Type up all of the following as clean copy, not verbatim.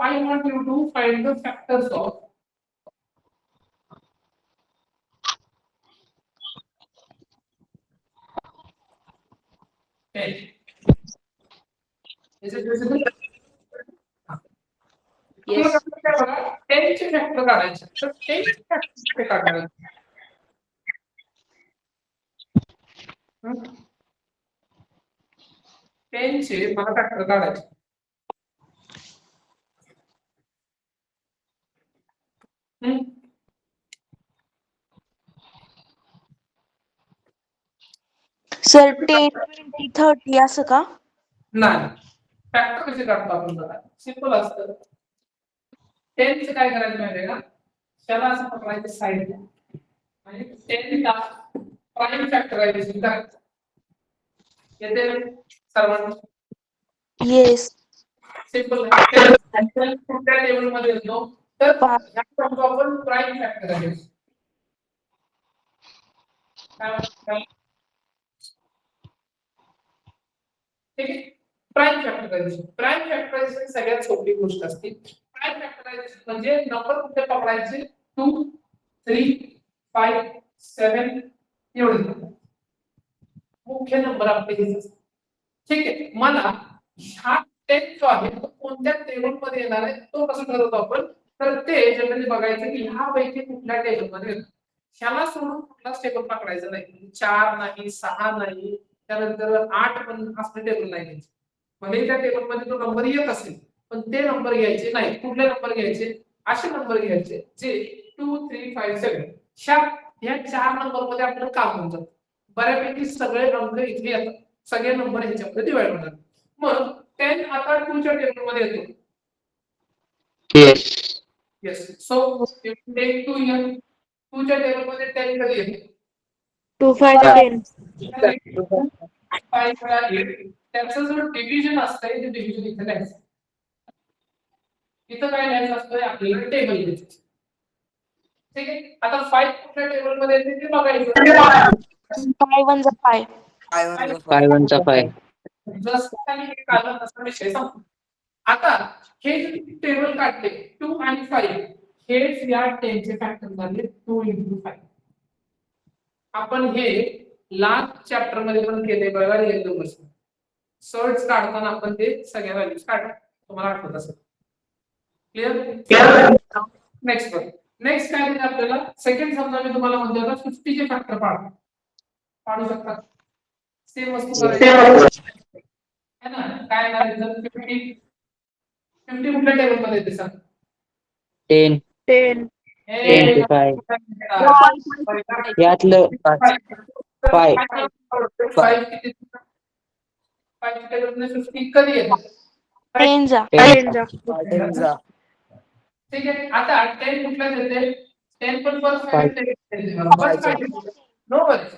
I want you to find the factors of 10. Is it visible? Yes. 10 चे factor काढायचे. तर 10 चे factor काढणार. 10 चे मला फॅक्टर काढायचे. सर 10, 20, 30 असं का? नाही. फॅक्टर कसे काढतो आपण बघा. सिंपल असतं. 10 चे काय करायचं माहिती का? त्याला असं पकडायचं साइडला. आणि 10 ला प्राइम फॅक्टरायझेशन करायचं. येते सर्वांना? येस. सिंपल आहे. कुठल्या टेबल मध्ये येतो? तर ह्या टर्मचा आपण प्राइम फॅक्टरायझेशन. ठीक आहे. Prime factorisation. प्राइम फॅक्टरायझेशन सगळ्यात सोपी गोष्ट असते. प्राइम फॅक्टरायझेशन म्हणजे नंबर कुठे पकडायचे? 2, 3, 5, 7 एवढे. मुख्य नंबर आपले हेच असतात. ठीक आहे. मला हा 10 जो आहे तो कोणत्या टेबल मध्ये येणार आहे तो कसं ठरवतो आपण? तर ते जनरली बघायचं की ह्यापैकी कुठल्या टेबल मध्ये येतो. ह्याला सोडून कुठलाच टेबल पकडायचा नाही. 4 नाही, 6 नाही, त्यानंतर 8 पण असले टेबल नाही घ्यायचे. भले त्या टेबल मध्ये तो नंबर येत असेल पण ते नंबर घ्यायचे नाही. कुठले नंबर घ्यायचे? असे नंबर घ्यायचे जे 2, 3, 5, 7 ह्या 4 नंबर मध्ये आपलं काम होऊन जातं. बऱ्यापैकी सगळे अंक इथे येतात. सगळे नंबर ह्याच्यामध्ये डिवाइड होणार. मग 10 आता 2 च्या टेबल मध्ये येतो. Yes. Yes. So if take 2 here 2 च्या टेबल मध्ये 10 कधी येते? 2, 5, 10. 5 वेळा येईल. त्याचं जो डिव्हिजन असतंय ते डिव्हिजन इथे लिहायचं. इथं काय लिहायचं असतंय? आपल्याला टेबल लिहायचं. ठीक आहे. आता 5 कुठल्या टेबल मध्ये येते ते बघायचं. 5 1 5. 5 1 5. जसं काही हे काढलं तसं विषय संपला. आता हे जे टेबल काढले 2 आणि 5 हेच या 10 चे फॅक्टर झाले 2 × 5. आपण हे लास्ट चॅप्टर मध्ये पण केले बघा रिअल नंबर्स. सर्च काढताना आपण ते सगळ्या व्हॅल्यूज काढतो. तुम्हाला आठवत असेल. क्लियर? Next one. नेक्स्ट काय दिलं आपल्याला? सेकंड समजा मी तुम्हाला म्हणतो आता 50 चे फॅक्टर पाडू शकता. सेम वस्तू करायची है ना? काय करायचं? 50 कुठल्या टेबल मध्ये येते सांग? 10. 10. 10 to 5. यातलं 5. 5 किती? 5 टेबल मध्ये 50 कधी येतं? 10 जा. 10. ठीक आहे. आता 10 कुठल्याच येते? 10 पण परत 5 5. येते. No worries.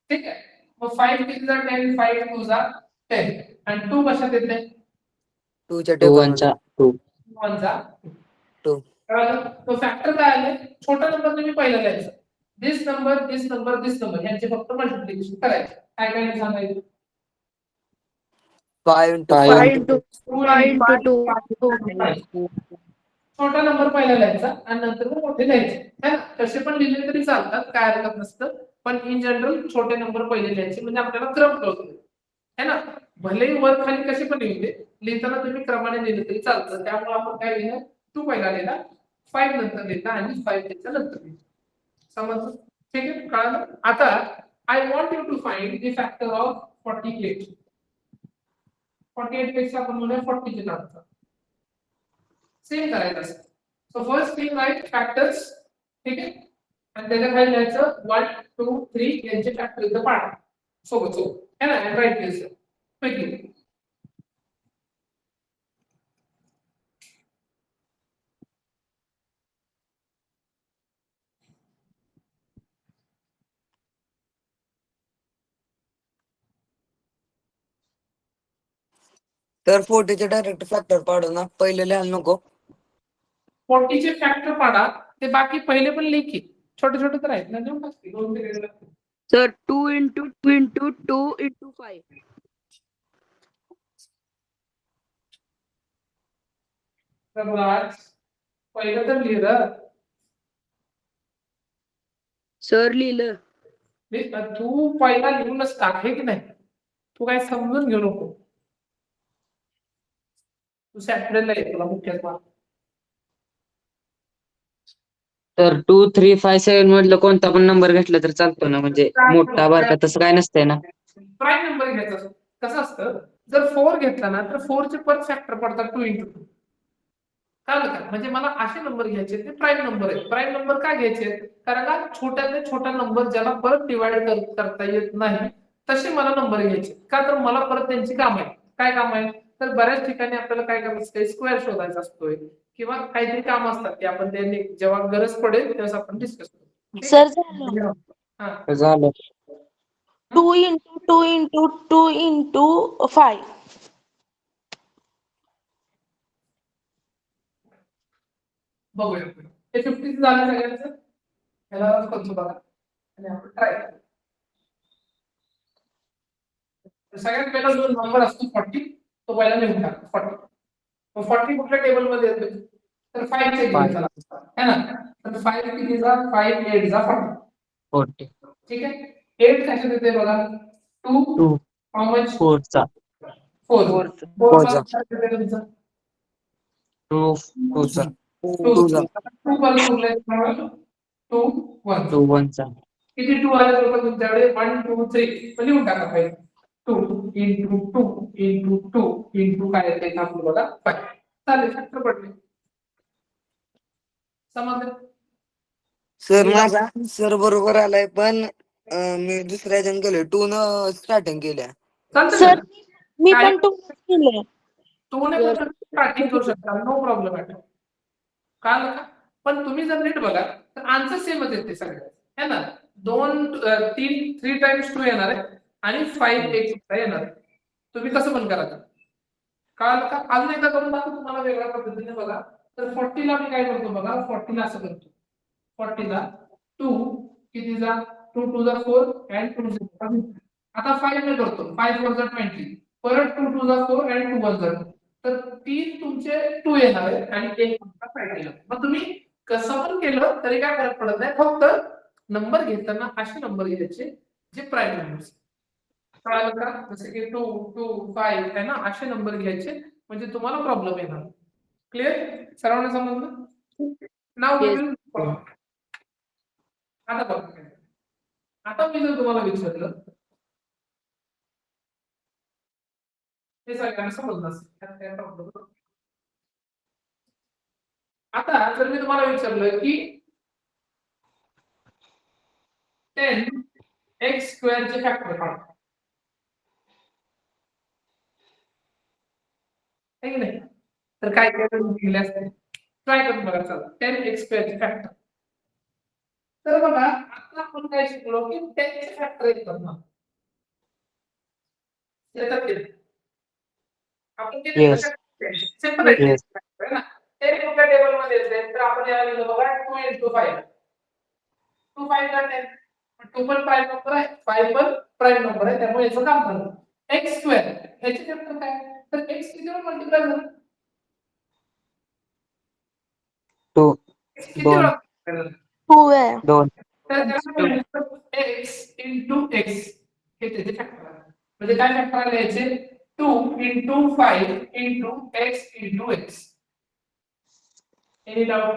ठीक आहे. मग 5 किती जा? 10 5 2 जा 10 आणि 2 कशात येते? 2 च्या टेबल मध्ये 2. 1 जा 2. तो फॅक्टर काय आले? छोटा नंबर तुम्ही पहिला लिहायचा. दिस नंबर यांचे फक्त मल्टिप्लिकेशन करायचे. काय काय सांगायचं? 5 5 × 2. छोटा नंबर पहिला लिहायचा आणि नंतर मोठे लिहायचे. है ना? कसे पण लिहिले तरी चालतात, काय हरकत नसतं. पण इन जनरल छोटे नंबर पहिले लिहायचे म्हणजे आपल्याला क्रम कळतो. है ना? भले वर खाली कसे पण लिहू दे, लिहिताना तुम्ही क्रमाने लिहिले तरी चालतं. त्यामुळे आपण काय लिहिलं? 2 पहिला लिहिला, 5 नंतर लिहिला आणि 5 त्याच्या नंतर लिहिला. समजलं? ठीक आहे. कळलं? आता I want you to find the factor of 48. 48 पेक्षा आपण म्हणूया 40 चे काढतो. सेम करायचं असतं. So first thing write factors. ठीक आहे. आणि त्याच्या खाली लिहायचं 1 2 3 यांचे फॅक्टर इथं पाडा सोबत है ना? And write this quickly. तर 40 चे डायरेक्ट फॅक्टर पाडू ना, पहिले लिहायला नको. 40 चे फॅक्टर पाडा. ते बाकी पहिले पण लिखी छोटे छोटे तर आहेत ना, देऊन टाकते 2 ते. सर 2 × 2 × 2 × 5. प्रभुराज पहिलं तर लिहिलं. सर लिहिलं. तू पहिला लिहूनच टाक हे की नाही. तू काय समजून घेऊ नको. तू सॅटर्डेला ये तुला मुख्यात. तर 2, 3, 5, 7 मधलं कोणता पण नंबर घेतला तर चालतो ना, म्हणजे मोठा बारका तसं काय नसतंय ना. प्राईम नंबर घ्यायचा असतो. कसं असतं, जर 4 घेतला ना तर 4 चे परत फॅक्टर पडतात 2 into 2. कळलं का? म्हणजे मला असे नंबर घ्यायचे ते प्राईम नंबर आहेत. प्राईम नंबर का घ्यायचे? कारण का छोट्यातले छोटा नंबर ज्याला परत डिवाइड करता येत नाही तसे मला नंबर घ्यायचे. का तर मला परत त्यांची काम आहे. काय काम आहे? तर बऱ्याच ठिकाणी आपल्याला काय करायचं असतं, स्क्वेअर शोधायचा असतोय किंवा काहीतरी काम असतात की आपण त्यांनी जेव्हा गरज पडेल तेव्हा आपण डिस्कस करू. सर झालं. हा झालं. 2 into 2 into 2 into 5. बघूया. हे 50 झालं सगळ्यांचं. ह्याला करतो बघा आणि आपण ट्राय करू. सगळ्यात पहिला जो नंबर असतो 40 तो पहिला लिहून टाका 40. मग 40 कुठल्या टेबल मध्ये येतो? तर 5 चे घेऊन चला है ना. तर 5 कितीचा? 5 8 चा 40. 40. ठीक आहे. 8 कशात येते बघा? 2 2, हाऊ मच? 4 चा. 4 4चा. 4 चा. येते तुमचं 2, 2 चा. 2 चा. 2 परत उरले 2 1. 2, 1 चा. किती 2 आले लोक तुमच्याकडे? 1 2 3 पण लिहून टाका पहिले. 2 into 2 into 2 into काय येते आपलं बघा 5. चालेल फॅक्टर पडले. समजलं? सर माझा सर बरोबर आलाय पण मी दुसऱ्या जण गेलोय 2 न स्टार्टिंग केल्या. चालतं सर ना? मी काय? पण 2 केले. तू ने पण स्टार्टिंग करू शकता, नो प्रॉब्लेम आहे. कळलं का? पण तुम्ही जर नीट बघा तर आन्सर सेमच येते सगळ्यात है ना. 3 टाइम्स 2 येणार आहे आणि 5 एक येणार आहे. तुम्ही कसं पण करा. कळलं का? अजून एकदा करून दाखवतो तुम्हाला वेगळ्या पद्धतीने बघा. तर 40 ला मी काय करतो बघा, 40 ला असं करतो. 40 ला 2 कितीचा? 2 2 जा 4 and 2 0. आता 5 ने करतो. 5 4 जा 20. परत 2 2 जा 4 and 2 1 जा 2. तर 3 तुमचे 2 येणार आहे आणि 1 तुमचा 5 येणार. मग तुम्ही कसं पण केलं तरी काय फरक पडत नाही. फक्त नंबर घेताना असे नंबर घ्यायचे जे प्राईम नंबर्स. कळलं का? जसे की 2 2 5 आहे ना, असे नंबर घ्यायचे म्हणजे तुम्हाला प्रॉब्लेम येणार. क्लिअर? सर्वांना समजलं? नाव Yes. आता बघा. आता मी जर तुम्हाला विचारलं हे सगळ्यांना समजलं असेल. त्यात काय प्रॉब्लेम नाही. आता जर मी तुम्हाला विचारलं की 10x स्क्वेअर चे फॅक्टर काढा. है की नाही? तर काय काय लिहिले असते? ट्राय करून बघा. चला 10x स्क्वेअर चे फॅक्टर. तर बघा आता आपण काय शिकलो की 10 चे फॅक्टर येतात ना. येतात ते. आपण किती Yes. सिंपल आहे Yes. ना. ते कुठल्या टेबल मध्ये येते? तर आपण याला लिहिलं बघा 2 into 5. 2 5 ला 10. 2 पण प्राईम नंबर आहे, 5 पण प्राईम नंबर आहे, त्यामुळे याचं काम झालं. x स्क्वेअर ह्याचे फॅक्टर काय? तर x कितीवर मल्टिप्लाय झालं? 2, x किती 2, वेळा multiply झालं? 2 आहे. 2. तर त्याला म्हणतात x into x हे त्याचे फॅक्टर आहे. म्हणजे काय फॅक्टर आले याचे? 2 into 5 into x into x. Any doubt?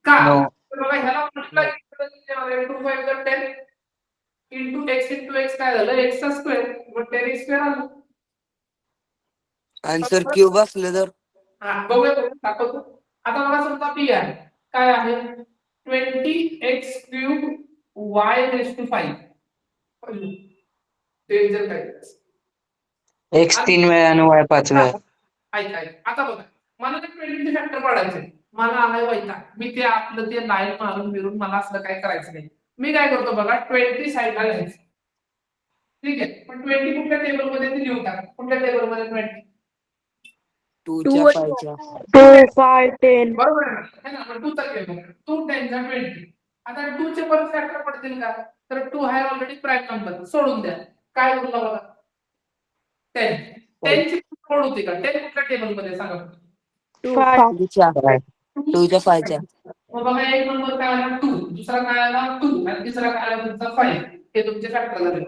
का? No. तर बघा ह्याला मल्टिप्लाय केलं 2 5 तर 10 into x काय झालं? x चा स्क्वेअर मग 10x स्क्वेअर आलं. आणि सर क्यूब असले तर हा बघूया दाखवतो. आता मला समजा p आहे. काय आहे? 20x cube y raised to 5. ते जर काय X 3 वेळा आणि Y 5 वेळा. ऐक आता बघा मला ते 20 चे फॅक्टर काढायचे. मला आलाय वैताग. मी ते आपलं ते लाईन मारून बिरून मला असलं काय करायचं नाही. मी काय करतो बघा 20 साइडला लिहायचं. ठीक आहे. पण 20 कुठल्या टेबल मध्ये ते लिहून टाका. कुठल्या टेबल मध्ये 20? 2 2 च्या आणि 5 च्या 2 5 10. बरोबर आहे ना? है ना? मग 2 चा टेबल. 2 10 चा 20. आता 2 चे परत फॅक्टर पडतील का? तर 2 आहे ऑलरेडी प्राईम नंबर. सोडून द्या. काय उरलं बघा? 10. 10 ची सोड होती का? 10 कुठल्या टेबल मध्ये सांगा. 5 टूच्या टूच्या फायच्या मग बघा एक नंबर काय आला 2, दुसरा काय आला 2 आणि तिसरा काय आला तुमचा 5. हे तुमचे फॅक्टर झाले.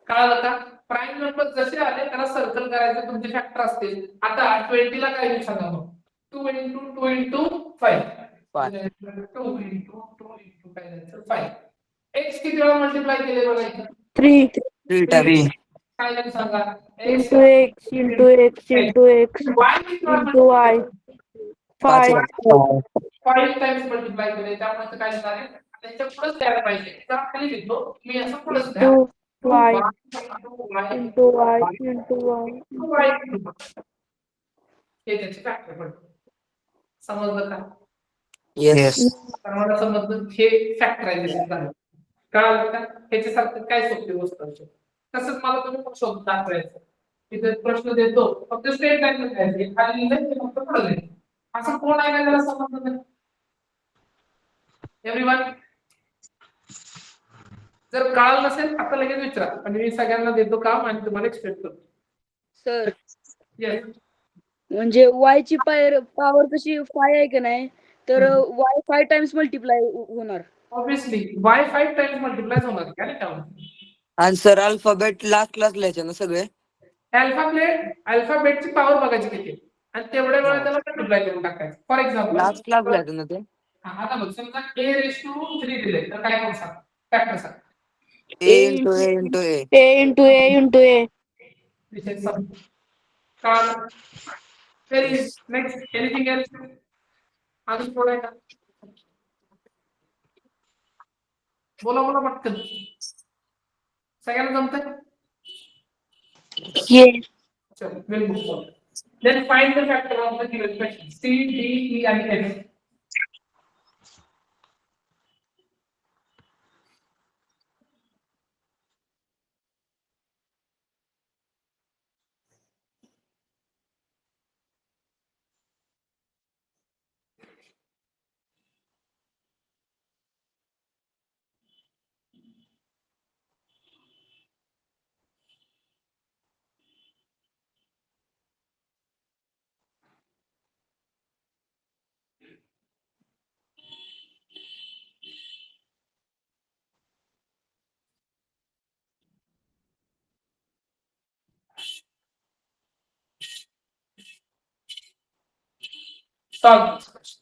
कळालं का? प्राईम नंबर जसे आले त्याला सर्कल करायचे तुमचे फॅक्टर असतील. आता 20 ला काय लिहू सांगा मग? 2 into 2 into 5. 2 into 2 into काय द्यायचं? 5. x किती वेळा मल्टिप्लाय केले बघा इथं? 3 3 टाइम्स काय लिहू सांगा? into x into x into x y किती वेळा into y 5 5 टाइम्स मल्टिप्लाय केले त्यामुळे ते काय झाले? त्याच्या पुढेच द्यायला पाहिजे. तर खाली लिहितो मी असं पुढेच द्या. into y 2y into y into y हे त्याचे फॅक्टर पडतो. समजलं का? येस तर मला समजलं हे फॅक्टरायझेशन झालं. कळालं का? ह्याच्यासारखं काय सोपी गोष्ट असते. तसंच मला तुम्ही पण शोध दाखवायचं. तिथे प्रश्न देतो फक्त स्टेट लाईन द्यायचे खाली लिहिलं ते फक्त पुढे लिहायचं. असं कोण आहे का त्याला समजलं नाही? एव्हरीवन जर कळालं नसेल आता लगेच विचारा आणि मी सगळ्यांना देतो काम आणि तुम्हाला एक्सप्लेन करतो. सर येस म्हणजे y ची पॉवर कशी 5 आहे का नाही तर y 5 टाइम्स मल्टिप्लाय होणार. ऑब्विसली y 5 टाइम्स मल्टिप्लाय होणार का नाही का? आणि सर अल्फाबेट लास्ट लास्ट लिहायचे ना सगळे अल्फाबेटची पॉवर बघायची किती आणि तेवढ्या वेळा त्याला मल्टिप्लाय करून टाकायचं. फॉर एक्झाम्पल लास्ट लास्ट लिहायचं ना ते आता बघ समजा a⁻³ दिले तर काय करू सांग? फॅक्टर सांग. a into a into a a into a into a विषय संपला. कळालं? Very next anything else? अजून थोडं आहे का? बोला बोला पटकन. सगळ्यांना जमतंय? yes चलो we'll move on. Then find the factor of the given question. C, D, E and F. Solve this question.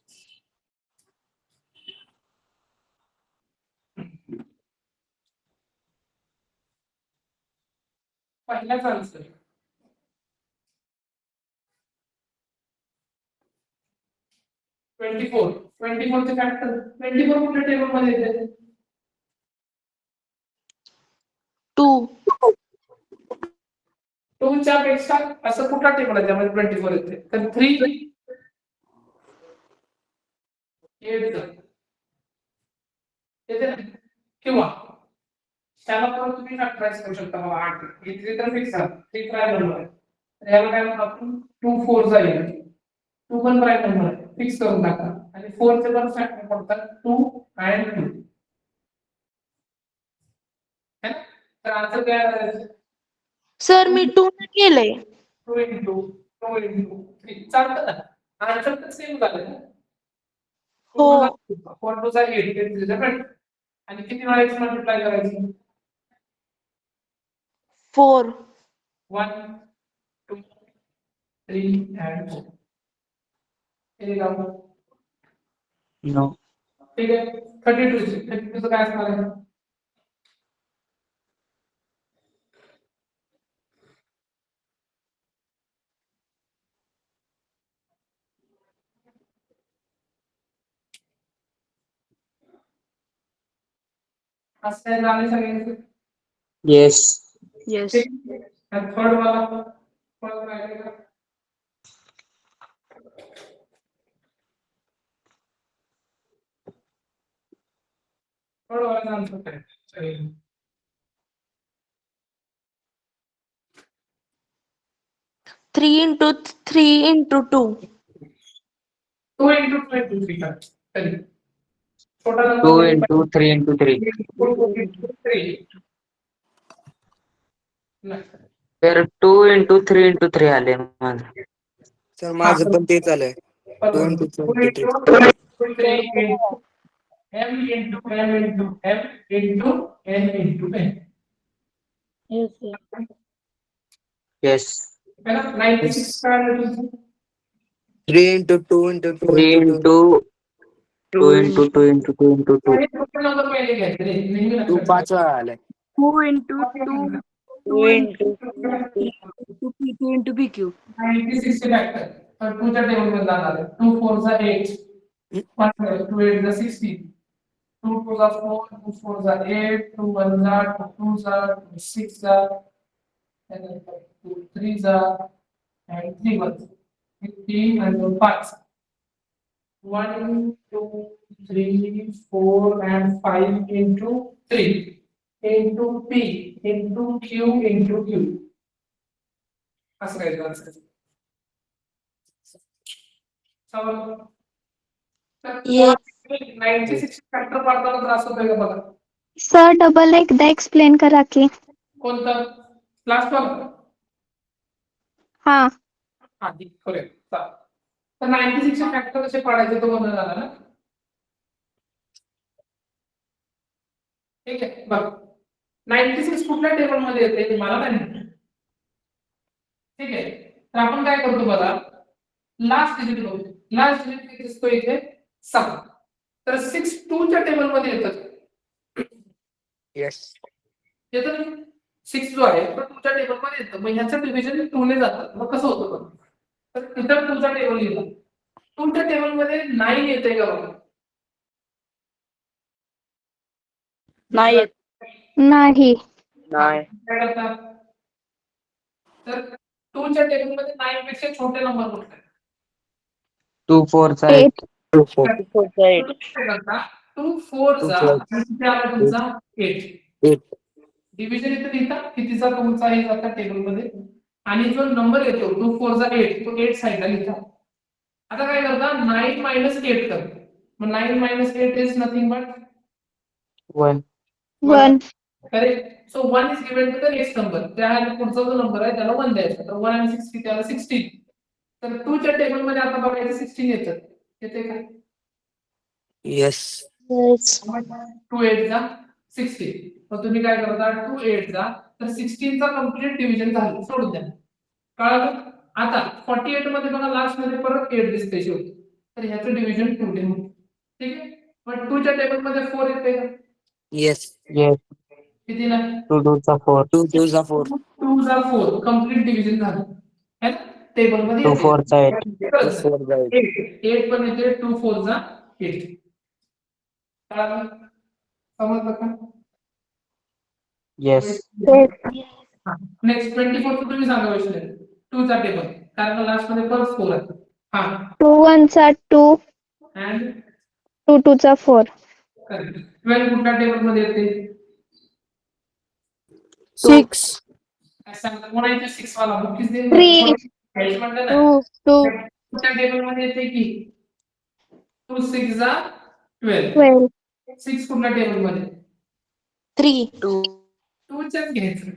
पहिलाच आन्सर 24 चे फॅक्टर 24 कुठल्या टेबल मध्ये येते? 2 2 च्या पेक्षा असं कुठला टेबल आहे ज्यामध्ये 24 येते? तर 3 8 येते ना? किंवा त्याला पण तुम्ही फॅक्टराइज करू शकता. मला 8 इथे तर फिक्स आहे 3 प्राइम नंबर आहे तर याला काय म्हणतो आपण 2 4 जाईल 2 पण प्राइम नंबर आहे फिक्स करून टाका आणि 4 चे पण फॅक्टर पडतात 2 आणि 2 है ना? तर आन्सर काय आहे? सर मी 2 ने केलंय 2 into 3 चालतं ना? आन्सर तर सेम झालं ना? हो 4 2 8 आणि किती वेळा x मल्टिप्लाय करायचं? 4 1 2 3 and 4 हे लावू. नो ठीक आहे 32 काय असणार आहे? असं काय झालं सगळ्यांचं? येस येस थर्ड वाला पण राहिलेला थर्ड वाला आन्सर काय? चालेल. 3 into 3 into 2 2 into 23 का? तरी छोटा 2 into 3 into 3 नाही तर 2 into 3 into 3 आले माझं सर माझं पण तेच आलंय 2 into 23. M into M into M into N into N. Yes, sir. Yes. है ना 96 काय आलं तुमचं? 3 into 2 into 2 3 into 2. into 2 into 2 into 2 into 2. हे टोटल नंबर पहिले घ्यायचे रे नेहमी 2 लक्षात 5 वेळा आलाय. 2 into 2 2 into2 into PQ. 96 चे फॅक्टर तर 2 च्या टेबल मध्ये जाणार आहे 2 4 चा 8 1 2 8 चा 16 2 2 चा 4 2 4 चा 8 2 1 चा 2 चा 6 चा 2 3 चा and 3 1 3 and 5 1 2 3 4 and 5 into 3 into P into Q into Q असं काय करायचं समजलं? Yes. 96 फॅक्टर पाडताना त्रास होतोय का बघा सर डबल एकदा एक्सप्लेन करा की कोणतं लास्ट वन हा हा ठीक करूया चालेल तर 96 चे फॅक्टर कसे पाडायचे तो बघा झाला ना ठीक आहे बघ 96 कुठल्या टेबल मध्ये येते मला नाही माहिती. ठीक आहे तर आपण काय करतो बघा लास्ट डिजिट बघू लास्ट डिजिट किती दिसतो इथे 6 तर 6 2 च्या टेबल मध्ये येतं येस येतं ना 6 जो आहे तो 2 च्या टेबल मध्ये येतं मग ह्याचं डिव्हिजन 2 ने जातं मग कसं होतं बघा तर इथं 2 चा टेबल लिहिला 2 च्या टेबल मध्ये 9 येते का बघा नाही येत. नाही नाही. काय करतात तर 2 च्या टेबल मध्ये 9 पेक्षा छोटे नंबर कुठले 2 4 चा 8. 8 2 4 2 4 2 चा 4 किती आला तुमचा 8 8 डिव्हिजन इथे लिहिता कितीचा तुमचा हे जाता टेबल मध्ये आणि जो नंबर येतो 2 4 चा 8 तो 8 साइडला लिहिता आता काय करता 9 minus 8 करता मग 9 minus 8 is nothing but 1. 1 correct so 1 is given to the next number त्या पुढचा जो नंबर आहे त्याला 1 द्यायचा तर 1 आणि 6 किती आला 16 तर 2 च्या टेबल मध्ये आता बघायचं 16 येतं येते काय येस yes 2 8 चा 16 मग तुम्ही काय करता 2 8 चा तर 16 चा कंप्लीट डिव्हिजन झालं सोडून द्या कळलं आता 48 मध्ये बघा लास्ट मध्ये परत 8 दिसते शेवटी तर ह्याचं डिव्हिजन 2 ने होतं ठीक आहे पण 2 च्या टेबल मध्ये 4 येते का येस येस. किती ना 2 2 चा 4. 2 2 चा 4 2 चा 4 कंप्लीट डिव्हिजन झालं है टेबल मध्ये 2 येते 4 चा 8. 2 4 जाईल 8 पण येते 2 4 चा 8 कळलं समजलं का येस. नेक्स्ट 24 चं तुम्ही सांगा वैशाली 2 चा टेबल कारण लास्ट मध्ये परत 4 आहे हा 2 1 चा 2 and 2 2 चा 4 करेक्ट 12 कुठल्या टेबल मध्ये येते 6 सांगा कोण आहे 6 वाला बुकीज दे 3 हेच म्हटलं ना 2 2 कुठल्या टेबल मध्ये येते की 2 6 चा 12 12 6 कुठल्या टेबल मध्ये 3 2 च्याच घ्यायचं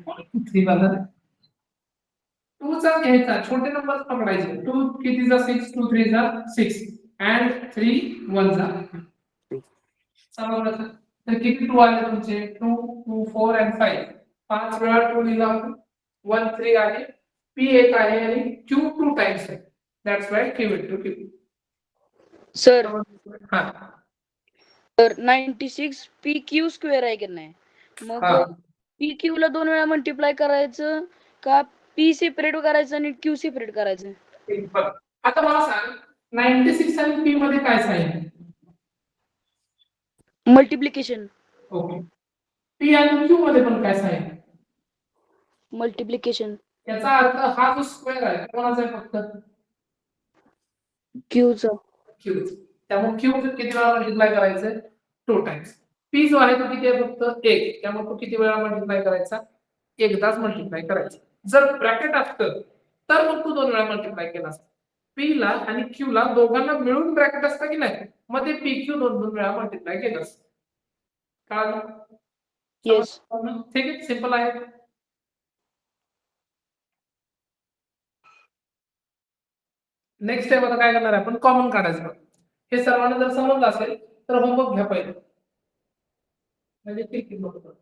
3 वाला 2 चा घ्यायचा छोटे नंबर पकडायचे 2 कितीचा 6 2 3 चा 6 and 3 1 चा समजलं तर किती 2 आले तुमचे 2 2 4 and 5 5 वेळा 2 लिहिला आपण 1 3 आहे p एक आहे आणि q 2 टाइम्स आहे that's why q into q sir हा तर 96 PQ स्क्वेअर आहे की नाही मग हा PQ ला 2 वेळा मल्टिप्लाय करायचं का P सेपरेट करायचं आणि Q सेपरेट करायचं एक बघ. आता मला सांग 96 आणि p मध्ये काय साइन आहे मल्टिप्लिकेशन ओके p आणि q मध्ये पण काय साइन आहे मल्टिप्लिकेशन याचा अर्थ हा जो स्क्वेअर आहे कोणाचा आहे फक्त Q चा q त्यामुळे q किती वेळा मल्टिप्लाय करायचं 2 टाइम्स p जो आहे तो किती आहे फक्त 1 त्यामुळे तो किती वेळा मल्टिप्लाय करायचा एकदाच मल्टिप्लाय करायचा जर ब्रॅकेट असतं तर मग तू 2 वेळा मल्टिप्लाय केला असता p ला आणि q ला दोघांना मिळून ब्रॅकेट असतं की नाही मग ते pq 2 वेळा मल्टिप्लाय केलं असतं कळलं येस समजलं? ठीक आहे सिंपल आहे नेक्स्ट टाइम आता काय करणार आहे आपण कॉमन काढायचं. हे सर्वांना जर समजलं असेल तर होमवर्क घ्या पहिले, म्हणजे ठीक आहे बरोबर.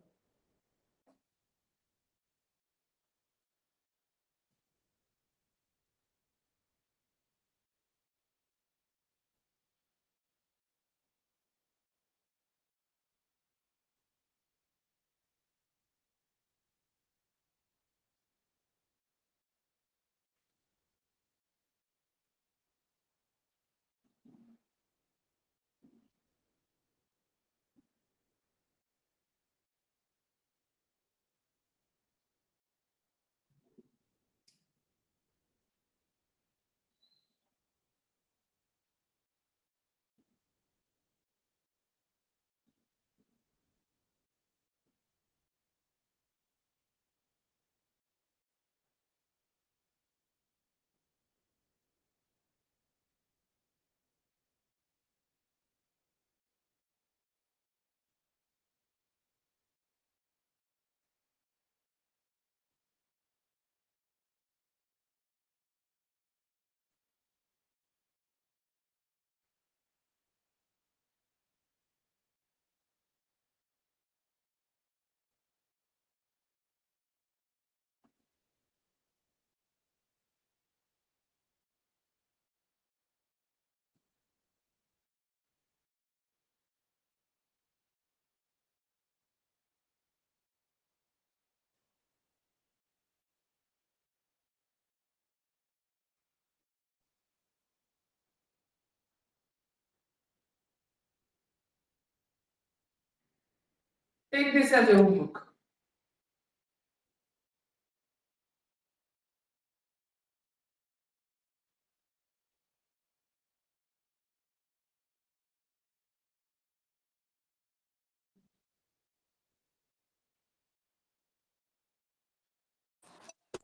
Take this as your homework.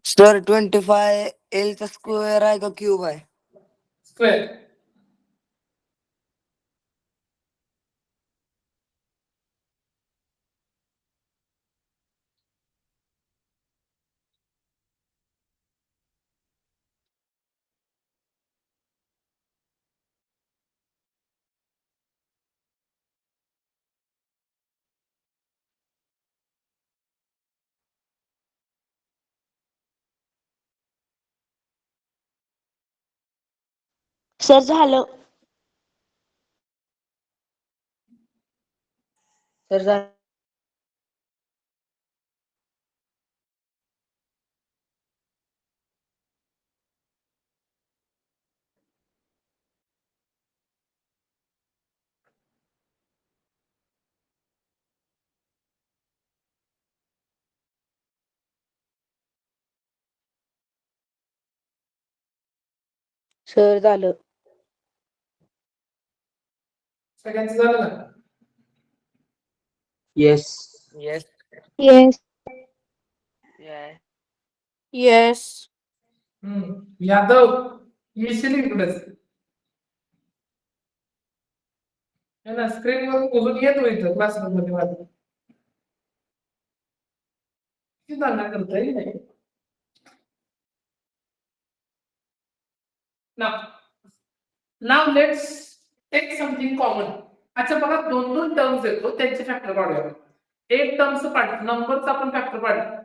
Sir 25 L चा स्क्वेअर आहे का क्यूब आहे? स्क्वेअर. सर झालं. सर सर झालं. सगळ्यांचं झालं ना? Yes. Yes. Yes. Yes. Yadav येशील इकडेच. है ना, स्क्रीन वर बोलून येतो इथं क्लासरूम मध्ये माझं. किती दांडा करता येईल. Now let's take something common. अच्छा बघा, दोन दोन टर्म्स येतो त्यांचे फॅक्टर काढूया. एक टर्मचं पाड नंबरचा आपण फॅक्टर पाडला,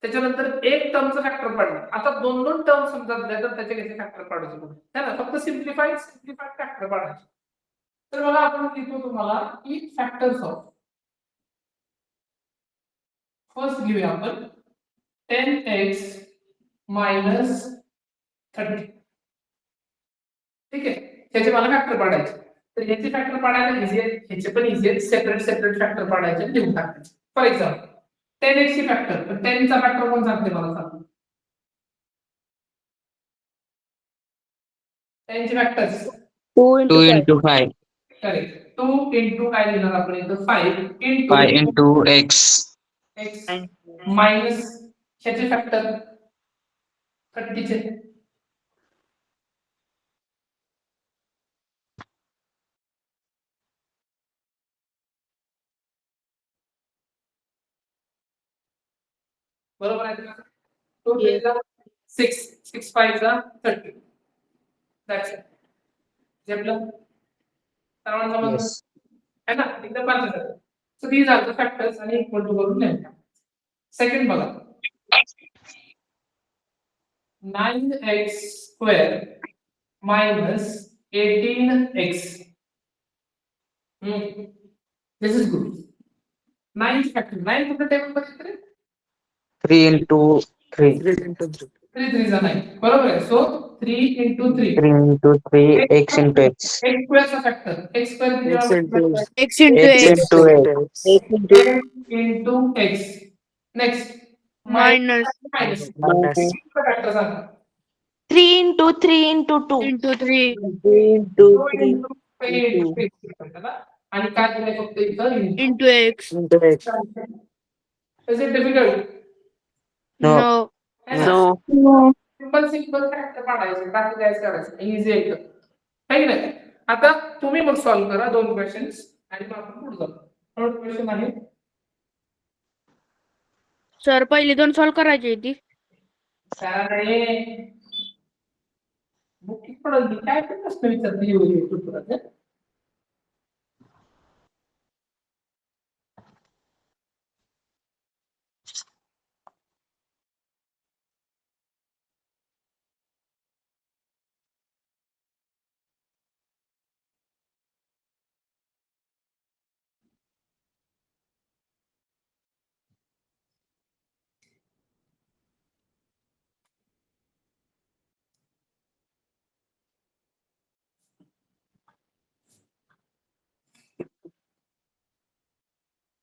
त्याच्यानंतर एक टर्मचं फॅक्टर पाडलं. आता दोन दोन टर्म समजा दिल्या तर त्याचे कसे फॅक्टर काढायचे है ना, फक्त सिम्प्लिफाईड फॅक्टर काढायचे. तर बघा आपण लिहितो तुम्हाला की फॅक्टर्स ऑफ, फर्स्ट घेऊया आपण 10x मायनस 30. ठीक आहे, त्याचे मला फॅक्टर पाडायचे. तर याचे फॅक्टर पाडायला इझी आहे, ह्याचे पण इझी आहे. सेपरेट सेपरेट फॅक्टर पाडायचे आणि लिहून टाकायचे. फॉर एक्झाम्पल 10x ची फॅक्टर, तर 10 चा फॅक्टर कोण सांगते मला, सांग. 10 चे factors 2 2 into 5. into 5. Correct. 2 into काय लिहिणार आपण इथं, 5 into 5 into x. x minus ह्याचे फॅक्टर 30 चे. बरोबर आहे का? 2 6 6 5 30. That's it. झेपलं सर्वांना समजलं येस है ना एकदम पाच so these are the factors आणि इक्वल टू करून लिहायचं सेकंड बघा 9x square minus 18x. This is good. 9 factor. 9 कुठे टेबल मध्ये 3 into 3 3 into 3. 3 3 जा 9 बरोबर आहे. So 3 into 3. 3 into 3 x into x x square चा फॅक्टर x square किती X into वेळा X. x into x x into x x into into x. Next minus minus Minus. Factor सांगा 3 into 3 into 2. into 3 into 3 आणि काय दिलंय फक्त इथं into. into x. into x. Is it difficult? No. No. No. No. Simple factor काढायचे बाकी काहीच करायचं इझी एकदम आहे की नाही आता तुम्ही मग सॉल्व्ह करा 2 क्वेश्चन्स आणि मग आपण पुढे जाऊ थर्ड क्वेश्चन आहे सर पहिली 2 सॉल्व करायची ती. त्याने बुक पडल काय पण प्रश्न विचारते येऊ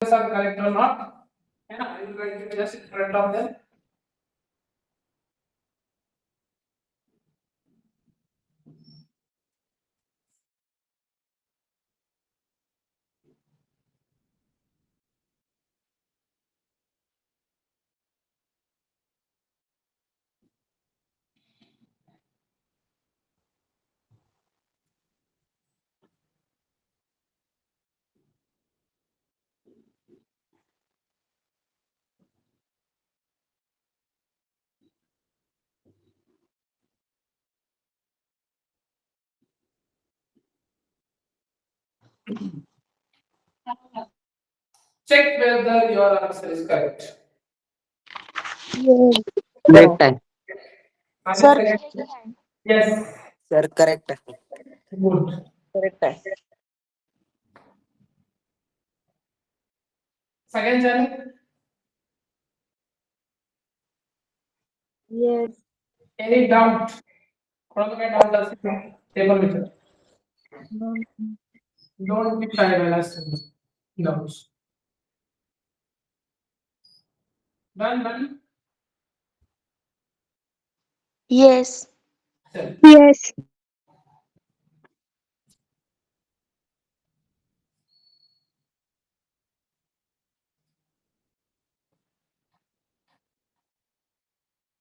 are correct or not है ना I will write it just in front of them check whether your answer is correct Yes. Correct time. Sir, yes Sir, correct. good correct आहे. सगळ्यांचे आले Yes. एनी डाऊट कोणाला काय doubt असेल ते पण विचार don't be shy by last doubts done Yes. चल Yes.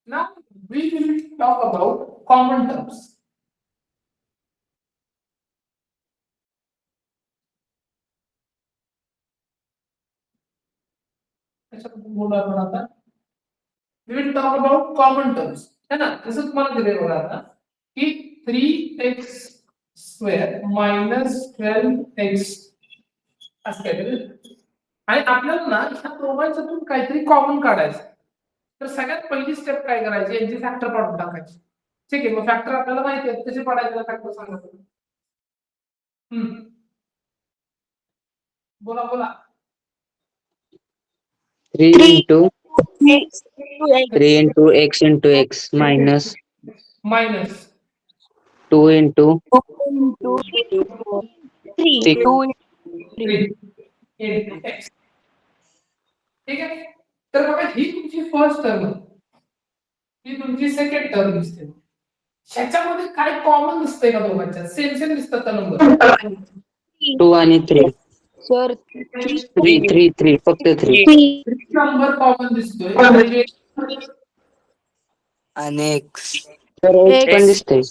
now we will talk about common terms बोलू आपण आता we will talk about common terms है ना जसं तुम्हाला दिले बघा आता की 3x square minus 12x असं काहीतरी आणि आपल्याला ना ह्या दोघांच्यातून काहीतरी कॉमन काढायचं तर सगळ्यात पहिली स्टेप काय करायची यांची फॅक्टर पाडून टाकायची ठीक आहे मग फॅक्टर आपल्याला माहिती आहे कसे पाडायचे फॅक्टर सांगा बोला बोला 3 into X to X. 3 into x into x minus minus 2 into 2 into 3. 6 2 into x ठीक आहे तर बघा ही तुमची फर्स्ट टर्म ही तुमची सेकंड टर्म दिसते ह्याच्यामध्ये काय कॉमन दिसतंय का दोघांच्या सेम सेम दिसतात का नंबर 2 आणि 3 सर 3 फक्त 3 नंबर कॉमन दिसतोय म्हणजे आणि X. तर x पण दिसतंय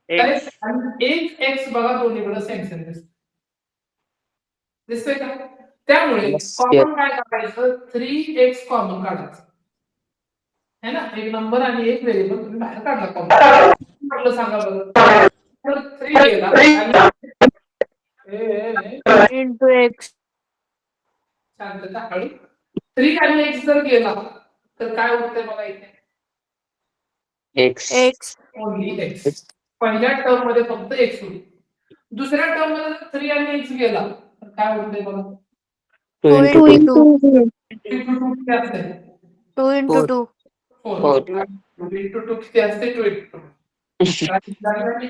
correct? आणि एक एक्स बघा दोन्हीकडे सेम सेम दिसतो दिसतंय का त्यामुळे Yes, कॉमन काय काढायचं 3x कॉमन काढायचं है ना एक नंबर आणि एक व्हेरिएबल तुम्ही बाहेर काढला कॉमन सांगा बरं 3 गेला आणि into x शांतता हळू 3 आणि x जर गेला तर काय होतंय बघा इथे एक्स x ओनली x पहिल्या टर्म मध्ये फक्त x होईल दुसऱ्या टर्म मध्ये 3 आणि x गेला तर काय होतंय बघा 2 2 into 2 into 2 3 to 2 किती असते 2 into 2 4 into 2 किती असते 2 into 2 ठीक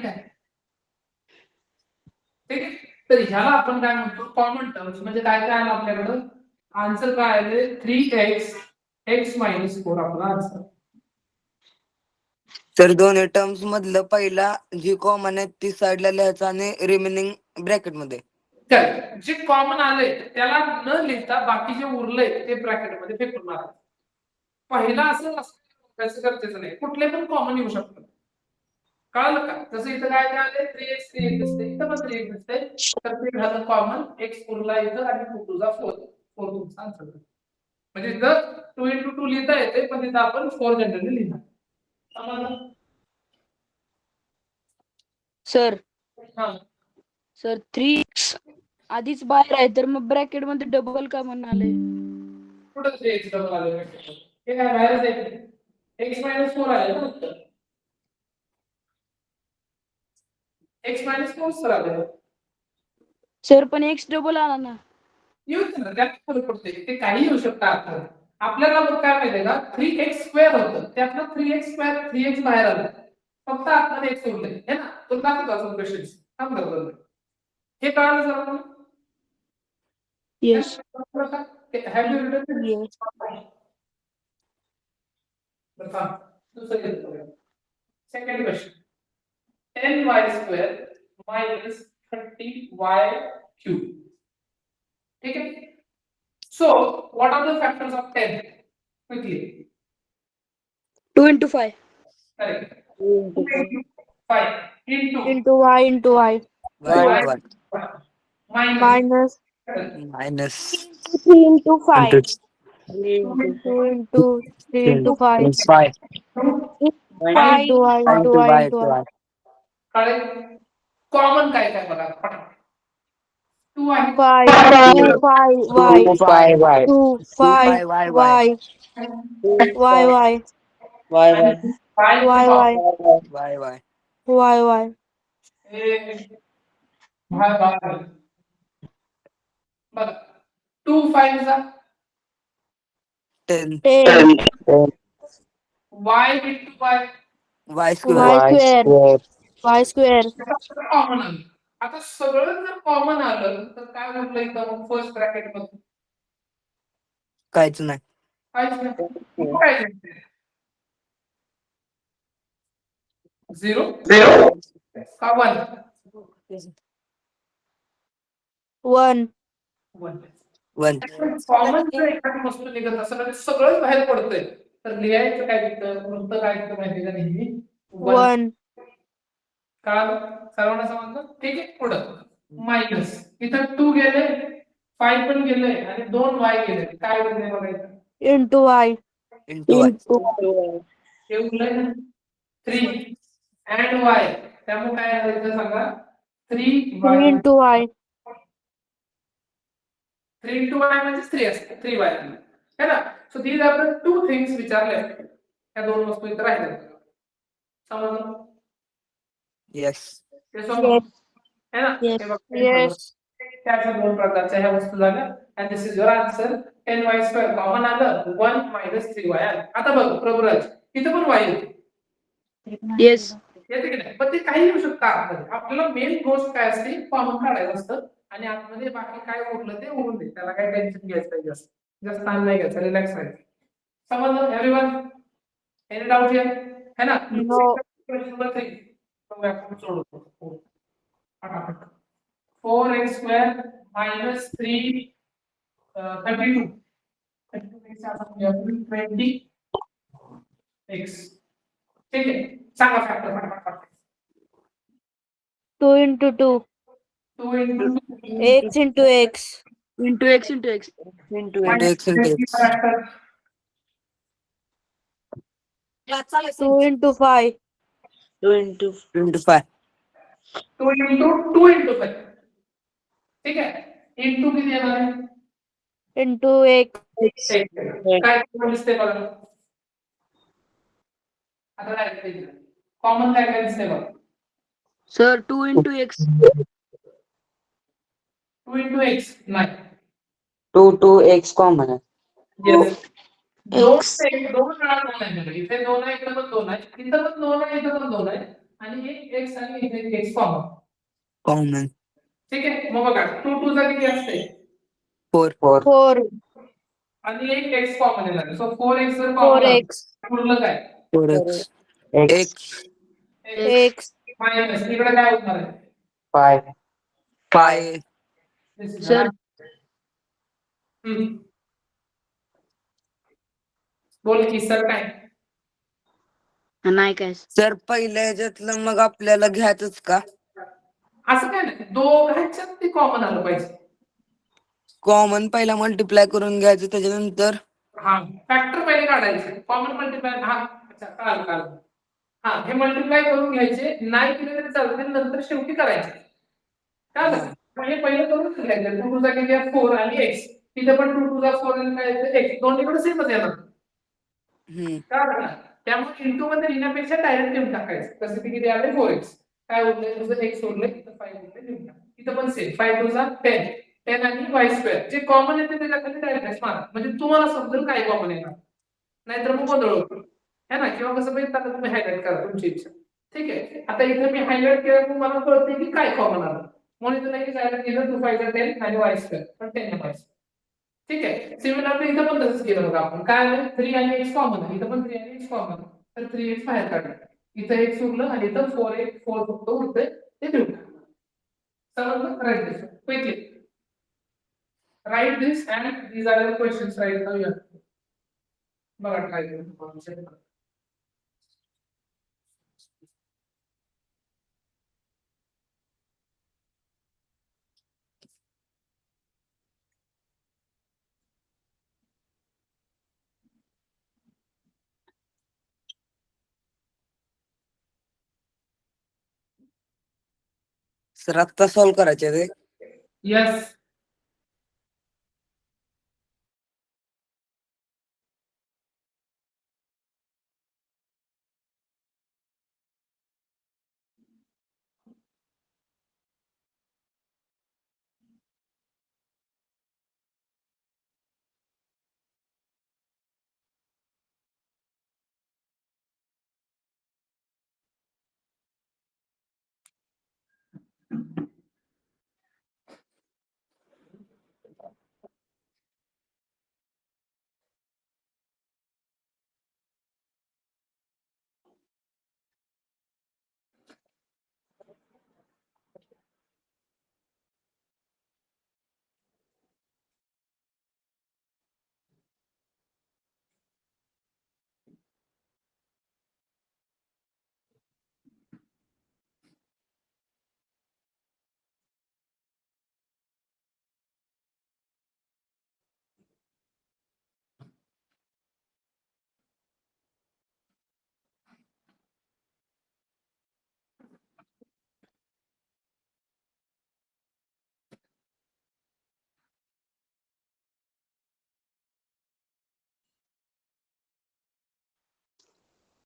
आहे ठीक आहे तर ह्याला आपण काय म्हणतो कॉमन टर्म्स म्हणजे काय काय आलं आपल्याकडं आन्सर काय आले 3x x - 4 आपला आन्सर तर दोन्ही टर्म्स मधलं पहिला जी कॉमन आहे ती साईडला लिहायचं आणि रिमेनिंग ब्रॅकेट मध्ये तर जे कॉमन आले त्याला न लिहिता बाकी जे उरले ते ब्रॅकेट मध्ये फेकून मारा पहिला असं कसं गरजेचं नाही कुठले पण कॉमन येऊ शकतात कळलं का जसं इथं काय काय आले 3x 3x दिसते इथं पण 3x दिसते तर ते झालं कॉमन x उरला इथं आणि 2 तुझा 4 तुमचा आन्सर म्हणजे जर 2 into 2 लिहिता येते पण तिथं आपण 4 जनरली लिहिणार समजलं सर हा सर 3x आधीच बाहेर आहे तर मग ब्रॅकेट मध्ये डबल का म्हणाले कुठं 3x डबल आले हे काय बाहेरच आहे x - 4 आले ना उत्तर x - 4 सर आले सर पण x डबल आला ना येऊ ना त्यात फरक पडते ते काही येऊ शकतं आता आपल्याला मग काय माहितीये का 3x² होतं त्यातलं 3x² 3x बाहेर आलं फक्त आतमध्ये x उरले है ना तो दाखवतो अजून क्वेश्चन थांब बरोबर हे कळालं सर आपण yes have you written yes second question 10y² minus 30y³ ठीक है so what are the factors of 10 quickly 2 into 5 correct 5 into into y into y y minus minus minus 3 into 5 into 2 into 3 into 5 5 into y into y into y कळे common काय काय बघा पटापट 2 आहे 5 2 5 y 5 y 2 5 y y y y आणि 5 y y Y Y y y हे भाग भाग बघा 2 5 चा 10 10 y into y y square y square y square common आलं आता सगळं जर कॉमन आलं तर काय म्हटलं एकदम फर्स्ट ब्रॅकेट मध्ये काहीच नाही काहीच नाही काय झिरो का 1 1 1 वन कॉमन जर एखादी वस्तू निघत असं म्हणजे सगळंच बाहेर पडतंय तर लिहायचं काय तिथं नुसतं काय तिथं माहिती का नेहमी 1 काल सर्वांना समजलं ठीक आहे पुढं मायनस इथं 2 गेले 5 पण गेले आणि 2 y गेले काय होते बघायचं into y इंटू हे उरलंय ना 3 and y त्यामुळे काय आलं इथं सांगा 3 into y 3 into y म्हणजे 3 असते 3y है ना so these are the two things which are left या दोन वस्तू इथं राहिल्या समजलं यस ते समजलं है ना yes हे बघा, हे yes समजलं. त्याच्या दोन प्रकारच्या ह्या वस्तू झाल्या and this is your answer 10y² common आलं 1 - 3y आलं आता बघ प्रभुराज इथं पण y होते येस येते की नाही पण ते काही येऊ शकतं आतमध्ये आपल्याला मेन गोष्ट काय असते कॉमन काढायचं असतं आणि आतमध्ये बाकी काय उरलं ते उरून दे त्याला काही टेन्शन घ्यायचं नाही जास्त जास्त ताण नाही घ्यायचा रिलॅक्स राहायचं समजलं एव्हरीवन एनी डाऊट हिअर है ना No. नंबर 3 तो आपण सोडवतो फटाफट 4x² minus 3 32 32 आपण 20x ठीक आहे सांगा फॅक्टर फटाफट 2 into 2 2 into 2 x into x into x into x into x factor 2 into 5 into 5 2 into 2 into 5. ठीक आहे. इंटू किती येणार आहे? इंटू एक काय दिसते बघा आता कॉमन काय दिसते बघा sir 2 into x 2 into x नाही 2 x कॉमन आहे. येस दोन एक्स दोन वेळा 2 आहे म्हणजे इथे 2 आहे इथं पण 2 आहे इथं पण 2 आहे इथं पण 2 आहे आणि एक एक्स आणि इथे एक एक्स कॉमन. कॉमन ठीक आहे मग बघा 2 2 चा किती असते 4 4 आणि एक एक्स कॉमन येणार सो 4x जर 4 कॉमन एक्स पुढलं काय 4x x x x minus इकडे काय होणार आहे 5 पाय सर हम्म. बोल की सर काय नाही काय सर पहिल्या ह्याच्यातलं मग आपल्याला घ्यायचंच का असं काय नाही दोघांच्यात ते कॉमन आलं पाहिजे. कॉमन पहिला मल्टिप्लाय करून घ्यायचं त्याच्यानंतर हा फॅक्टर पहिले काढायचे कॉमन मल्टिप्लाय हा अच्छा काल हा हे मल्टिप्लाय करून घ्यायचे नाही केले तरी चालते नंतर शेवटी करायचे काय म्हणजे पहिलं करून घ्यायचं 2 2 चा किती 4 आणि x तिथे पण 2 2 चा 4 आणि काय येतं x दोन्हीकडे सेमच येणार हम्म काय त्यामुळे इंटू मध्ये लिहिण्यापेक्षा डायरेक्ट लिहून टाकायचं कसं ते किती आले 4x काय उरले तुझं x उरले इथं 5 उरले लिहून टाक इथं पण सेम 5 2 चा 10 10 आणि y स्क्वेअर जे कॉमन येते त्याच्या खाली डायरेक्ट मारा म्हणजे तुम्हाला समजेल काय कॉमन येणार नाहीतर मग गोंधळ होतो है ना किंवा कसं पाहिजे आता तुम्ही हायलाइट करा तुमची इच्छा ठीक आहे आता इथे मी हायलाइट केलं मग मला कळते की काय कॉमन आलं म्हणून इथं नाही जायला केलं 2 5 10 आणि y स्क्वेअर पण 10 आणि y स्क्वेअर ठीक आहे सिमिलरली इथं पण तसंच केलं बघा आपण काय आलं 3 आणि x कॉमन आहे इथं पण 3 आणि x कॉमन तर 3x बाहेर काढलं इथं x उरलं आणि इथं 4x 4 फक्त उरतंय ते देऊ समजलं write this quickly write this and these are the questions right now you have to बघा ट्राय करून सर आत्ता सॉल्व करायचे ते यस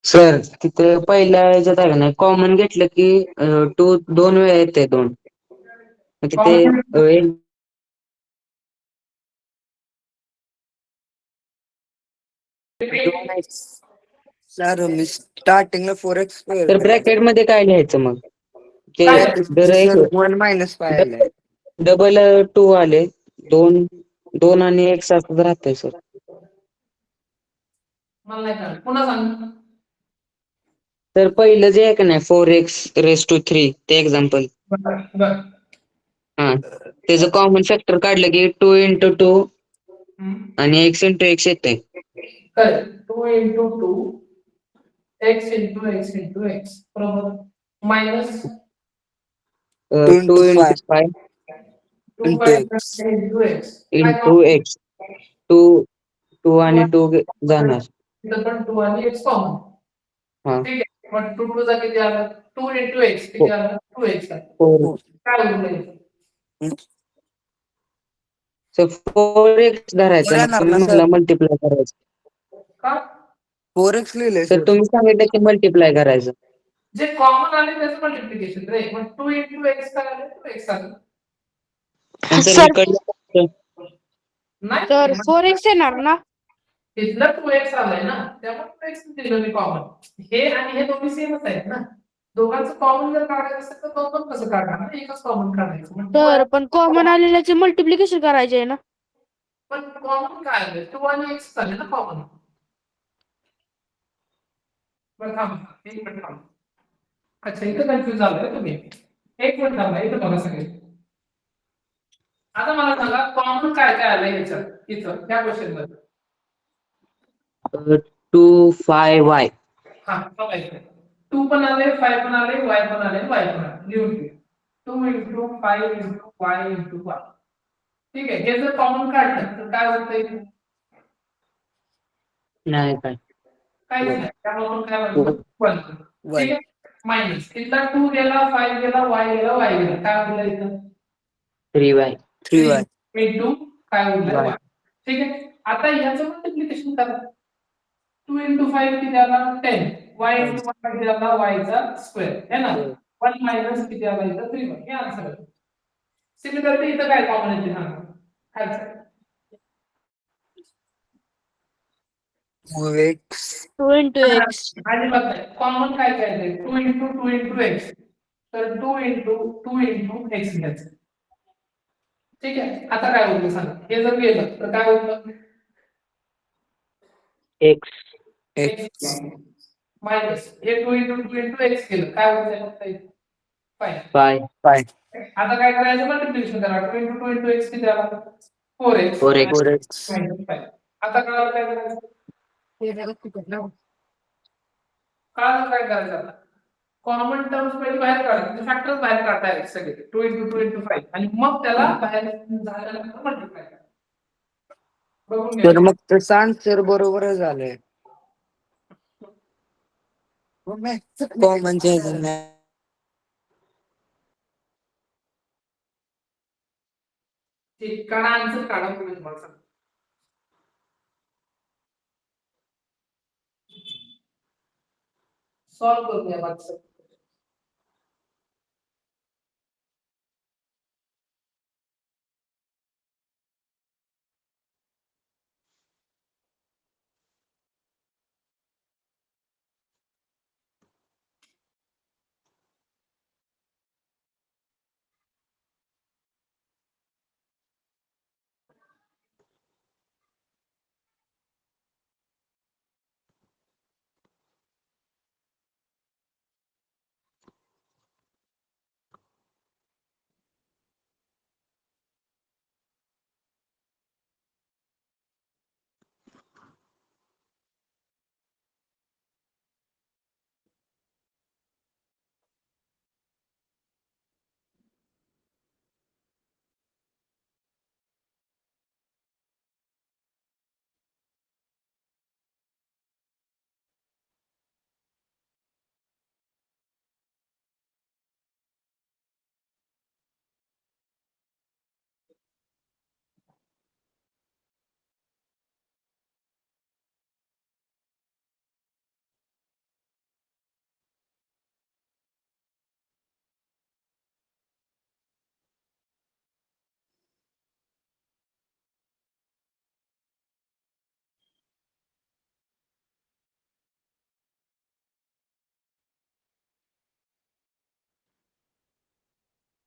सर तिथे पहिल्या ह्याच्यात आहे का नाही कॉमन घेतलं की 2 2 वेळा येते 2 तिथे सर मी स्टार्टिंगला 4x स्क्वेअर तर ब्रॅकेट मध्ये काय लिहायचं मग ते जर सर 1 मायनस पाय आलंय डबल 2 आले 2 2 आणि x असं राहतंय सर मला नाही कळलं पुन्हा सांग तर पहिलं जे आहे का नाही 4x रेस टू 3 ते एक्झाम्पल बर हा त्याचं कॉमन फॅक्टर काढलं की 2 इंटू 2 आणि x इंटू x येते कर 2 into 2 x into x into x बरोबर minus 2 into 5 2 into 5 x into x into x 2 2 आणि 2 जाणार इथं पण 2 आणि x कॉमन हा ठीक आहे मग 2 2 चा किती आला 2 इंटू एक्स किती आलं 2x आलं. 4 काय उरलं सर 4x धरायचं बरं आणि येणार तुम्ही ना, म्हटलं सर? मल्टिप्लाय करायचं. का 4x लिहिलंय सर सर. तुम्ही सांगितलं की मल्टिप्लाय करायचं. जे कॉमन आले त्याचं मल्टिप्लिकेशन रे मग 2 इंटू एक्स काय आलं 2x आलं. आणि सर सर इकडलं नाही सर 4x येणार ना? तिथलं 2x आलंय ना त्यामुळे 2x दिलं मी कॉमन. हे आणि हे दोन्ही सेमच आहेत ना. दोघांचं कॉमन जर काढायचं असेल तर दोन कसं काढणार ना एकच कॉमन काढायचं म्हणजे सर पण कॉमन आलेल्याचे मल्टिप्लिकेशन करायचे आहे ना? पण कॉमन काय आलं 2 आणि x झाले ना कॉमन. बरं थांब एक मिनिट थांब. अच्छा इथं कन्फ्युज झालाय तुम्ही. एक मिनिट थांबा इथं बघा सगळे. आता मला सांगा कॉमन काय काय आलंय ह्याच्यात इथं त्या क्वेश्चन मध्ये. 2 5y हा बघायचं 2 पण आले 5 पण आले y पण आले y पण आले लिहून घे 2 into 5 into y into y. ठीक आहे हे जर कॉमन काढलं तर काय होतंय नाही काय काहीच नाही त्यामुळे आपण काय म्हणतो 1. वन. ठीक आहे मायनस इथला 2 गेला 5 गेला y गेला y गेला काय उरलं इथं 3y 3y. इंटू काय उरलं Y. y. ठीक आहे आता ह्याचं मल्टिप्लिकेशन करा 2 इंटू 5 किती आला 10 y इंटू 1 किती आला y चा स्क्वेअर है ना 1 मायनस किती आला इथं 3y हे आन्सर आहे. सिमिलरली इथं काय कॉमन येते सांगा खालचं 2x 2 into x. अजिबात नाही कॉमन काय काय आहे 2 इंटू 2 इंटू x तर 2 इंटू 2 इंटू x घ्यायचं. ठीक आहे आता काय होतं सांगा हे जर गेलं तर काय होतं x x मायनस हे 2 इंटू 2 इंटू x केलं काय होतं फक्त 5. 5 आता काय करायचं मल्टिप्लिकेशन करा 2 इंटू 2 इंटू x किती आला 4x 4x 4x मायनस 5. आता कळालं काय करायचं कळालं काय करायचं आता कॉमन टर्म्स पहिले बाहेर काढा फॅक्टर्स बाहेर काढता सगळे 2 इंटू 2 इंटू 5 आणि मग त्याला बाहेर झाल्यानंतर मल्टिप्लाय करा. बघून तर घ्या मग तसं आन्सर बरोबर झालंय. कॉमनच्या ह्याच्यात नाही. ठीक काढा आन्सर काढा तुम्ही तुम्हाला सांगतो. सॉल्व करूया मागचं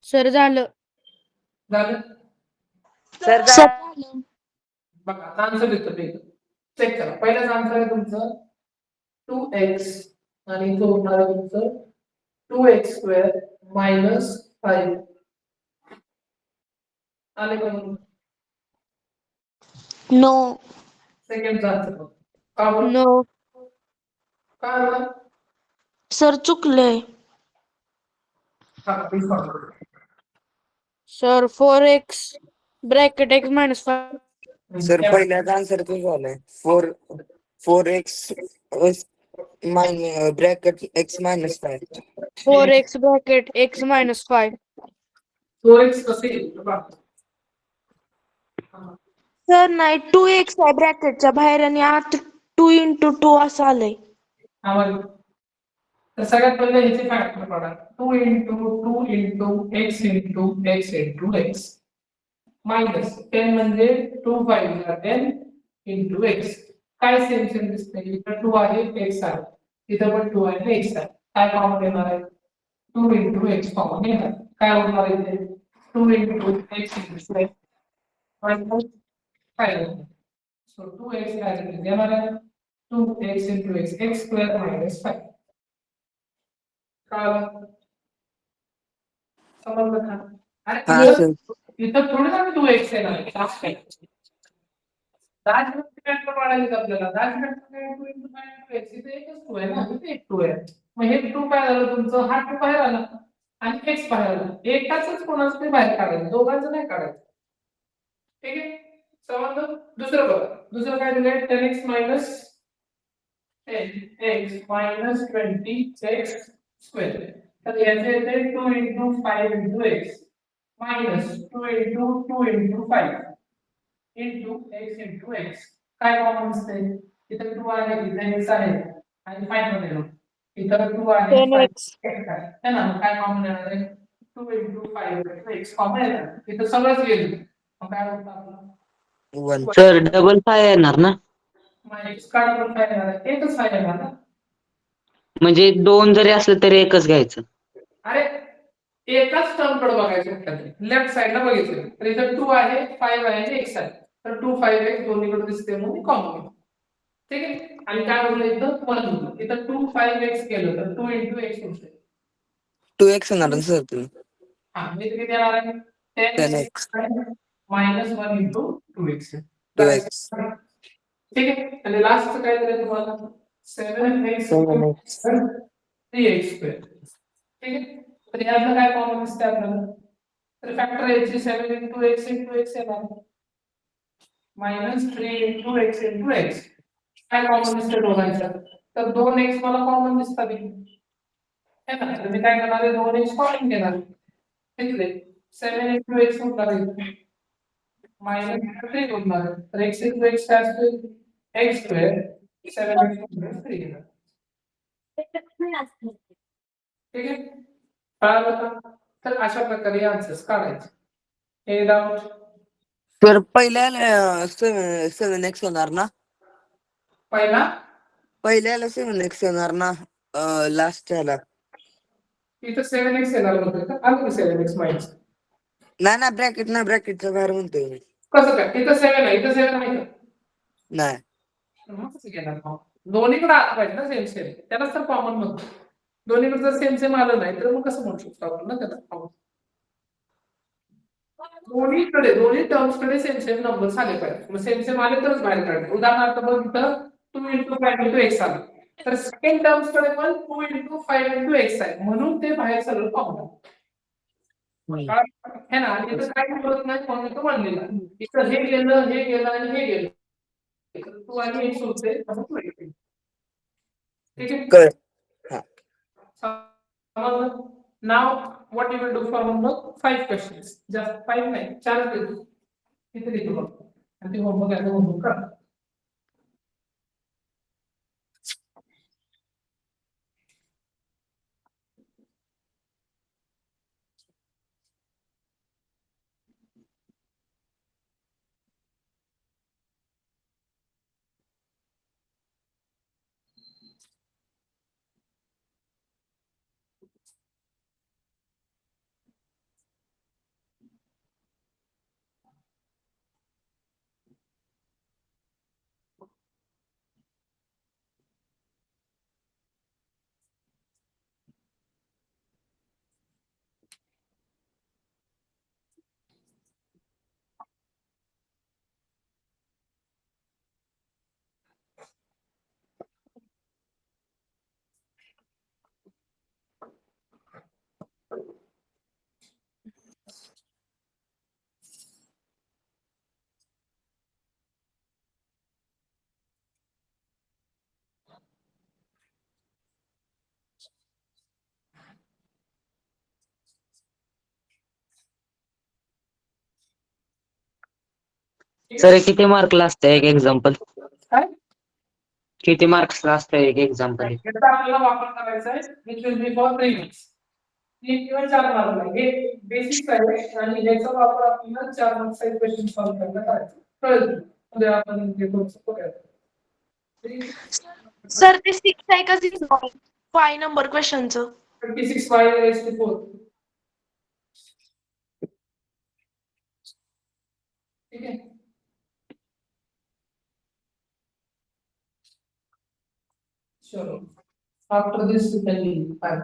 सर झालं. झालं सर सर बघा आता आन्सर येतो ते चेक करा पहिलाच आन्सर आहे तुमचं 2x आणि तो होणार आहे तुमचं 2x स्क्वेअर मायनस 5 आले का नो सेकंड आन्सर का बरं नो का आलं सर चुकले. हा please solve sir 4x bracket x minus 5. Sir पहिल्याच आन्सर तो झालाय 4x bracket x -5 4x bracket x minus 5. 4x कसे येईल बघा. हा. सर नाही 2x आहे ब्रॅकेटच्या बाहेर आणि आत 2 into 2 असं आलंय. आम्हाला तर सगळ्यात पहिले ह्याचे फॅक्टर काढा. 2 into 2 into x into x into x minus 10 म्हणजे 2 5 10 into x. काय सेम सेम दिसतंय? इथं 2 आहे x आहे, इथं पण 2 आहे x आहे. काय कॉमन येणार आहे? 2 into x कॉमन येणार. काय होणार इथे? 2 into x into x minus 5. So 2x as it is येणार आहे 2x into x x square minus 5. कळलं? समजलं का? हा आणि सर इथं थोडी ना 2x येणार आहे. जास्त आहे. 10 फॅक्टर काढायचे आपल्याला. 10 फॅक्टर काय 2 into 5 into x इथे एकच 2 आहे ना, इथे एक 2 आहे. मग हे 2 काय झालं तुमचं? हा 2 बाहेर आला आणि x बाहेर आला. एकाच कोणाचं ते बाहेर काढायचं, दोघांचं नाही काढायचं. ठीक आहे? समजलं? दुसरं बघा. दुसरं काय दिलंय? 10x minus 10x minus 20x square. तर याचे येते 2 into 5 into x minus 2 into 2 into 5 into x into x. काय कॉमन असते? इथं 2 आहे, इथं x आहे आणि 5 मध्ये येतो. इथं 2 आहे, 5 10x. x आहे. है ना? काय कॉमन येणार आहे? 2 into 5 into x कॉमन येणार. इथं सगळंच गेलं. मग काय होतं आपलं? 1. सर डबल 5 येणार ना? मग x काय पण काय येणार आहे? एकच काय येणार ना? म्हणजे 2 जरी असलं तरी एकच घ्यायचं. अरे एकाच टर्म कडे बघायचं म्हटलं लेफ्ट साइडला बघितलं तर इथं 2 आहे 5 आहे आणि x आहे. तर 2 5 x दोन्हीकडे दिसते म्हणून कॉमन. ठीक आहे? आणि काय बोललं इथं 1 होतं. इथं 2 5 x केलं तर 2 into x होते. 2x येणार ना सर तुम्ही हा मी इथे किती येणार आहे? 10x 10x minus 1 into 2x. 2x ठीक आहे? आणि लास्टचं काय दिलं तुम्हाला? 7x 7x 3x square. ठीक आहे? तर यातलं काय कॉमन असते आपल्याला? तर फॅक्टर याची 7 into x into x येणार minus 3 into x into x. काय कॉमन दिसते दोघांच्यात? तर 2x मला कॉमन दिसतात इथे. है ना? तर मी काय करणार आहे? 2x कॉमन घेणार. ठीक आहे? 7 into x होणार आहे मायनस 3 होणार आहे. तर x into x काय असतो? x square 7x minus 3 येणार. ठीक आहे? कळालं का? तर अशा प्रकारे आन्सर्स काढायचे. हे डाऊट सर पहिल्याला 7x येणार ना पहिला पहिल्याला 7x येणार ना लास्ट ह्याला इथं 7x येणार होतं का? आलं 7x माहिती नाही ना ब्रॅकेटच्या बाहेर म्हणतोय मी कसं काय? इथं 7 आहे, इथं 7 आहे का? नाही मग कसं घेणार मग? दोन्हीकडे आलं पाहिजे ना सेम सेम. त्यालाच तर कॉमन म्हणतो. दोन्हीकडे जर सेम सेम आलं नाही तर मग कसं म्हणू शकतो आपण ना त्याला common? दोन्ही टर्म्सकडे सेम सेम नंबर्स आले पाहिजे. मग सेम सेम आले तरच बाहेर काढते. उदाहरणार्थ बघ इथं 2 into 5 into x आलं. तर सेकंड टर्म्सकडे पण 2 into 5 into x आहे. म्हणून ते बाहेर सगळं कॉमन है ना? आणि इथं काही बोलत नाही कोण इथं म्हणलेला. इथं हे गेलं आणि हे गेलं. तर 2 आणि x होते असं तू येते. ठीक आहे? कळ हा समजलं? Now what you will do for homework? 5 questions. Just 5 नाही 4 देतो. किती देतो बघ. आणि ते होमवर्क आहे होमवर्क करा. सर किती मार्कला असतं एक एक्झाम्पल? काय? किती मार्क्सला असतं एक एक्झाम्पल? याचा आपल्याला वापर करायचा आहे which will be for 3 weeks. 3 किंवा 4 मार्क हे बेसिक्स आहे आणि याचा वापर आपल्याला 4 मार्क्सचा क्वेश्चन सॉल्व्ह करायला करायचा. कळलं? उद्या आपण ते करू शकतो काय? सर ते 6 आहे का 6 5 नंबर क्वेश्चनचं 56 y raised to 4. ठीक आहे. चलो after this we can leave. Bye.